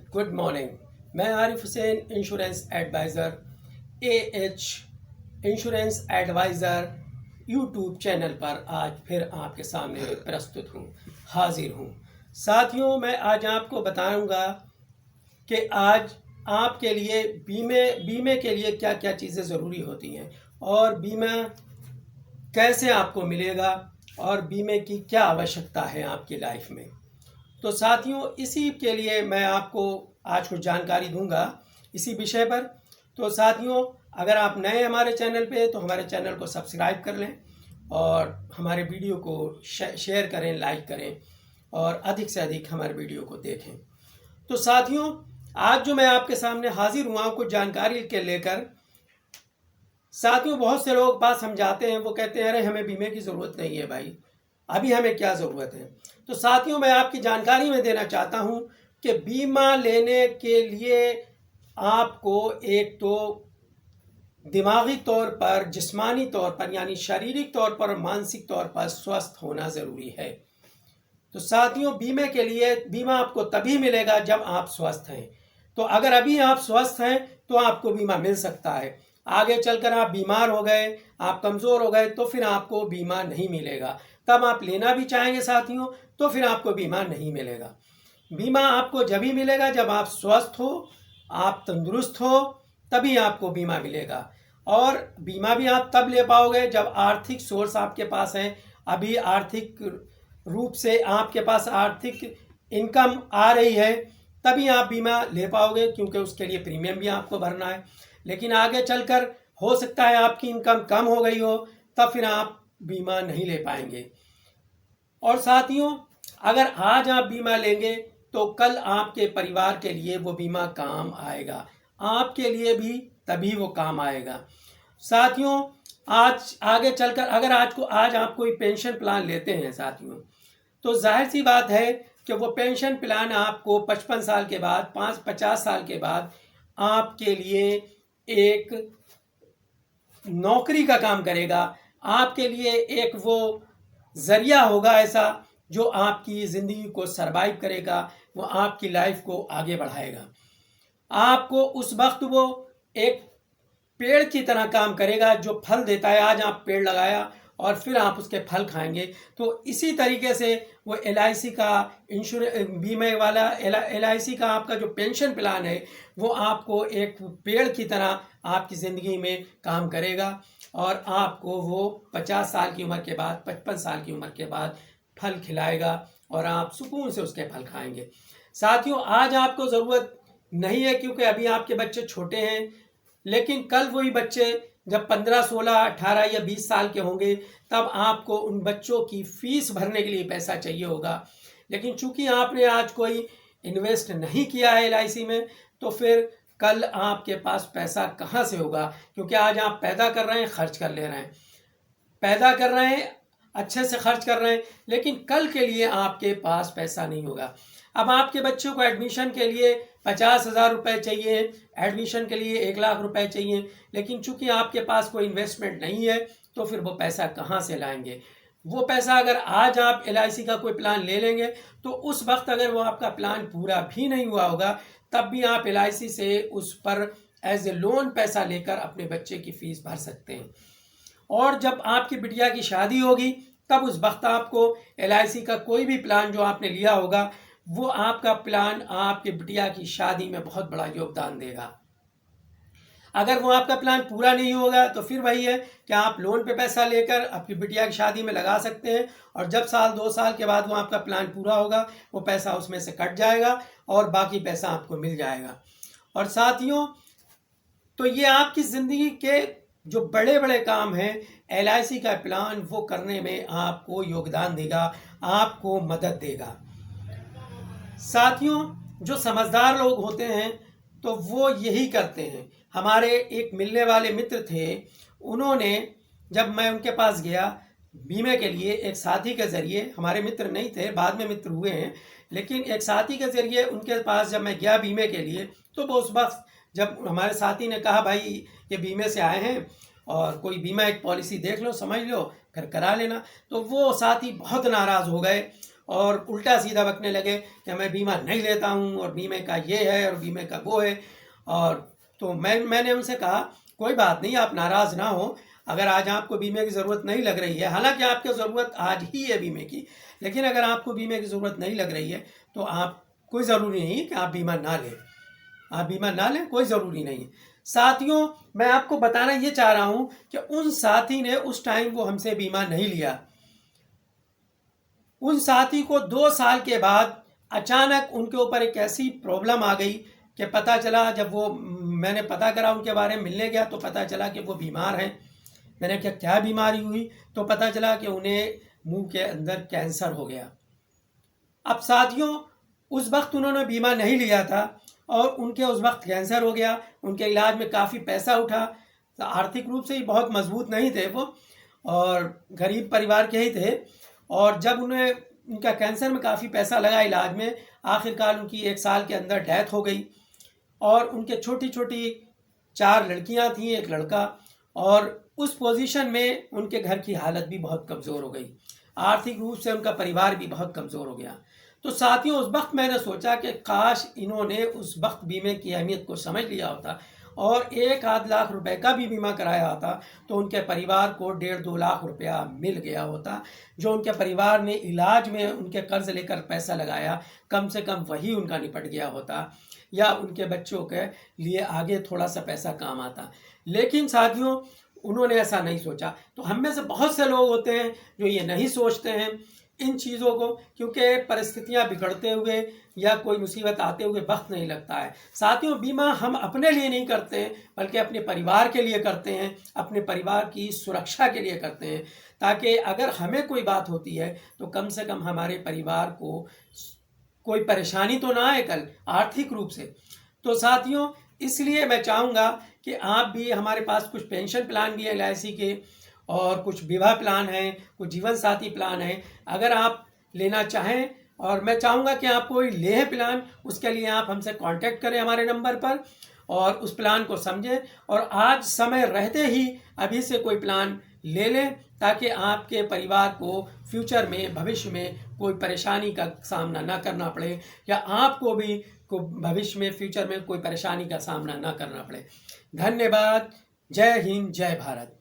Good morning. मैं Arif Hussain insurance advisor AH insurance advisor YouTube channel पर आज फिर आपके सामने प्रस्तुत हूँ, हाजिर हूँ। साथियों, मैं आज आपको बताऊँगा कि आज आपके लिए बीमे के लिए क्या क्या चीज़ें ज़रूरी होती हैं और बीमा कैसे आपको मिलेगा और बीमे की क्या आवश्यकता है आपकी लाइफ में। तो साथियों, इसी के लिए मैं आपको आज कुछ जानकारी दूंगा इसी विषय पर। तो साथियों, अगर आप नए हमारे चैनल पे तो हमारे चैनल को सब्सक्राइब कर लें और हमारे वीडियो को शेयर करें, लाइक करें और अधिक से अधिक हमारे वीडियो को देखें। तो साथियों, आज जो मैं आपके सामने हाजिर हुआ हूँ कुछ जानकारी के लेकर। साथियों, बहुत से लोग बात समझाते हैं, वो कहते हैं अरे हमें बीमे की ज़रूरत नहीं है भाई, अभी हमें क्या ज़रूरत है। तो साथियों, मैं आपकी जानकारी में देना चाहता हूं कि बीमा लेने के लिए आपको एक तो दिमागी तौर पर, जिस्मानी तौर पर यानी शारीरिक तौर पर और मानसिक तौर पर स्वस्थ होना ज़रूरी है। तो साथियों, बीमे के लिए बीमा आपको तभी मिलेगा जब आप स्वस्थ हैं। तो अगर अभी आप स्वस्थ हैं तो आपको बीमा मिल सकता है। आगे चलकर आप बीमार हो गए, आप कमज़ोर हो गए तो फिर आपको बीमा नहीं मिलेगा। तब आप लेना भी चाहेंगे साथियों तो फिर आपको बीमा नहीं मिलेगा। बीमा आपको जब ही मिलेगा जब आप स्वस्थ हो, आप तंदुरुस्त हो, तभी आपको बीमा मिलेगा। और बीमा भी आप तब ले पाओगे जब आर्थिक सोर्स आपके पास है। अभी आर्थिक रूप से आपके पास आर्थिक इनकम आ रही है, तभी आप बीमा ले पाओगे, क्योंकि उसके लिए प्रीमियम भी आपको भरना है। लेकिन आगे चलकर हो सकता है आपकी इनकम कम हो गई हो, तब फिर आप बीमा नहीं ले पाएंगे। और साथियों, अगर आज आप बीमा लेंगे तो कल आपके परिवार के लिए वो बीमा काम आएगा, आपके लिए भी तभी वो काम आएगा। साथियों, आज आगे चलकर अगर आज आप कोई पेंशन प्लान लेते हैं साथियों, तो जाहिर सी बात है कि वो पेंशन प्लान आपको 55 साल के बाद, 50 साल के बाद आपके लिए एक नौकरी का काम करेगा, आपके लिए एक वो जरिया होगा ऐसा जो आपकी ज़िंदगी को सरवाइव करेगा, वो आपकी लाइफ को आगे बढ़ाएगा। आपको उस वक्त वो एक पेड़ की तरह काम करेगा जो फल देता है। आज आप पेड़ लगाया और फिर आप उसके फल खाएंगे। तो इसी तरीके से वो LIC का बीमे वाला LIC का आपका जो पेंशन प्लान है वो आपको एक पेड़ की तरह आपकी ज़िंदगी में काम करेगा और आपको वो 50 साल की उम्र के बाद, 55 साल की उम्र के बाद फल खिलाएगा और आप सुकून से उसके फल खाएंगे। साथियों, आज आपको ज़रूरत नहीं है क्योंकि अभी आपके बच्चे छोटे हैं, लेकिन कल वही बच्चे जब 15, 16, 18 या 20 साल के होंगे तब आपको उन बच्चों की फीस भरने के लिए पैसा चाहिए होगा। लेकिन चूंकि आपने आज कोई इन्वेस्ट नहीं किया है LIC में, तो फिर कल आपके पास पैसा कहाँ से होगा, क्योंकि आज आप पैदा कर रहे हैं, खर्च कर ले रहे हैं, पैदा कर रहे हैं, अच्छे से खर्च कर रहे हैं, लेकिन कल के लिए आपके पास पैसा नहीं होगा। अब आपके बच्चों को एडमिशन के लिए 50,000 रुपये चाहिए, एडमिशन के लिए 1,00,000 रुपये चाहिए, लेकिन चूंकि आपके पास कोई इन्वेस्टमेंट नहीं है तो फिर वो पैसा कहाँ से लाएंगे। वो पैसा अगर आज आप LIC का कोई प्लान ले लेंगे तो उस वक्त अगर वो आपका प्लान पूरा भी नहीं हुआ होगा तब भी आप LIC से उस पर एज ए लोन पैसा लेकर अपने बच्चे की फीस भर सकते हैं। और जब आपकी बिटिया की शादी होगी तब उस वक्त आपको LIC का कोई भी प्लान जो आपने लिया होगा वो आपका प्लान आपके बिटिया की शादी में बहुत बड़ा योगदान देगा। अगर वो आपका प्लान पूरा नहीं होगा तो फिर वही है कि आप लोन पे पैसा लेकर आपकी बिटिया की शादी में लगा सकते हैं और जब 2 साल के बाद वो आपका प्लान पूरा होगा वो पैसा उसमें से कट जाएगा और बाकी पैसा आपको मिल जाएगा। और साथियों, तो ये आपकी ज़िंदगी के जो बड़े बड़े काम हैं LIC का प्लान वो करने में आपको योगदान देगा, आपको मदद देगा। साथियों, जो समझदार लोग होते हैं तो वो यही करते हैं। हमारे एक मिलने वाले मित्र थे, उन्होंने, जब मैं उनके पास गया बीमे के लिए एक साथी के ज़रिए, हमारे मित्र नहीं थे, बाद में मित्र हुए हैं, लेकिन एक साथी के ज़रिए उनके पास जब मैं गया बीमे के लिए तो वो उस वक्त जब हमारे साथी ने कहा भाई ये बीमे से आए हैं और कोई बीमा एक पॉलिसी देख लो, समझ लो, फिर करा लेना, तो वो साथी बहुत नाराज़ हो गए और उल्टा सीधा बकने लगे कि मैं बीमा नहीं लेता हूँ और बीमे का ये है और बीमे का वो है। और तो मैंने उनसे कहा कोई बात नहीं, आप नाराज़ ना हो। अगर आज आपको बीमे की ज़रूरत नहीं लग रही है, हालांकि आपकी ज़रूरत आज ही है बीमे की, लेकिन अगर आपको बीमे की ज़रूरत नहीं लग रही है तो आप कोई ज़रूरी नहीं कि आप बीमा ना लें। आप बीमा ना लें, कोई ज़रूरी नहीं है। साथियों, मैं आपको बताना ये चाह रहा हूँ कि उन साथी ने उस टाइम वो हमसे बीमा नहीं लिया। उन साथी को 2 साल के बाद अचानक उनके ऊपर एक ऐसी प्रॉब्लम आ गई कि पता चला, जब वो मैंने पता करा उनके बारे में मिलने गया तो पता चला कि वो बीमार हैं। मैंने कहा क्या बीमारी हुई, तो पता चला कि उन्हें मुंह के अंदर कैंसर हो गया। अब साथियों, उस वक्त उन्होंने बीमा नहीं लिया था और उनके उस वक्त कैंसर हो गया। उनके इलाज में काफ़ी पैसा उठा। तो आर्थिक रूप से ही बहुत मजबूत नहीं थे वो और गरीब परिवार के ही थे। और जब उन्हें उनका कैंसर में काफ़ी पैसा लगा इलाज में, आखिरकार उनकी 1 साल के अंदर डेथ हो गई। और उनके छोटी छोटी 4 लड़कियां थीं, 1 लड़का। और उस पोजीशन में उनके घर की हालत भी बहुत कमज़ोर हो गई, आर्थिक रूप से उनका परिवार भी बहुत कमज़ोर हो गया। तो साथियों, उस वक्त मैंने सोचा कि काश इन्होंने उस वक्त बीमे की अहमियत को समझ लिया होता और 1-8 लाख रुपए का भी बीमा कराया होता तो उनके परिवार को 1.5-2 लाख रुपया मिल गया होता। जो उनके परिवार ने इलाज में उनके कर्ज लेकर पैसा लगाया, कम से कम वही उनका निपट गया होता या उनके बच्चों के लिए आगे थोड़ा सा पैसा काम आता। लेकिन साथियों, उन्होंने ऐसा नहीं सोचा। तो हम में से बहुत से लोग होते हैं जो ये नहीं सोचते हैं इन चीज़ों को, क्योंकि परिस्थितियां बिगड़ते हुए या कोई मुसीबत आते हुए वक्त नहीं लगता है। साथियों, बीमा हम अपने लिए नहीं करते हैं बल्कि अपने परिवार के लिए करते हैं, अपने परिवार की सुरक्षा के लिए करते हैं, ताकि अगर हमें कोई बात होती है तो कम से कम हमारे परिवार को कोई परेशानी तो ना आए कल आर्थिक रूप से। तो साथियों, इसलिए मैं चाहूँगा कि आप भी, हमारे पास कुछ पेंशन प्लान भी है LIC के और कुछ विवाह प्लान हैं, कुछ जीवन साथी प्लान हैं। अगर आप लेना चाहें और मैं चाहूँगा कि आप कोई ले प्लान, उसके लिए आप हमसे कांटेक्ट करें हमारे नंबर पर और उस प्लान को समझें और आज समय रहते ही अभी से कोई प्लान ले लें, ताकि आपके परिवार को फ्यूचर में, भविष्य में कोई परेशानी का सामना ना करना पड़े या आपको भी को भविष्य में, फ्यूचर में कोई परेशानी का सामना ना करना पड़े। धन्यवाद। जय हिंद, जय भारत।